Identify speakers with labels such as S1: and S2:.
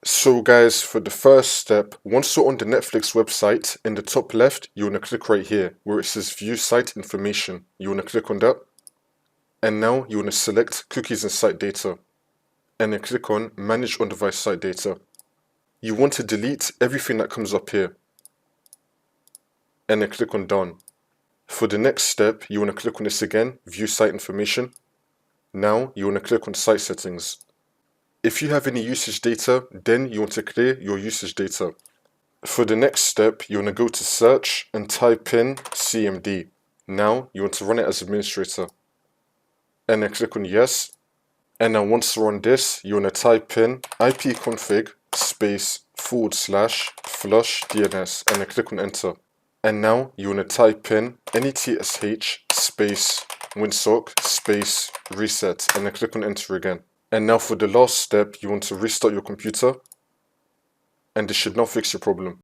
S1: So guys, for the first step, once you're on the Netflix website, in the top left, you want to click right here where it says view site information. You want to click on that. And now you want to select cookies and site data. And then click on manage on device site data. You want to delete everything that comes up here. And then click on done. For the next step, you want to click on this again, view site information. Now you want to click on site settings. If you have any usage data, then you want to clear your usage data. For the next step, you want to go to search and type in CMD. Now you want to run it as administrator. And then click on yes. And now once you're on this, you want to type in ipconfig space /flush DNS and then click on enter. And now you want to type in netsh space winsock space reset and then click on enter again. And now for the last step, you want to restart your computer, and this should now fix your problem.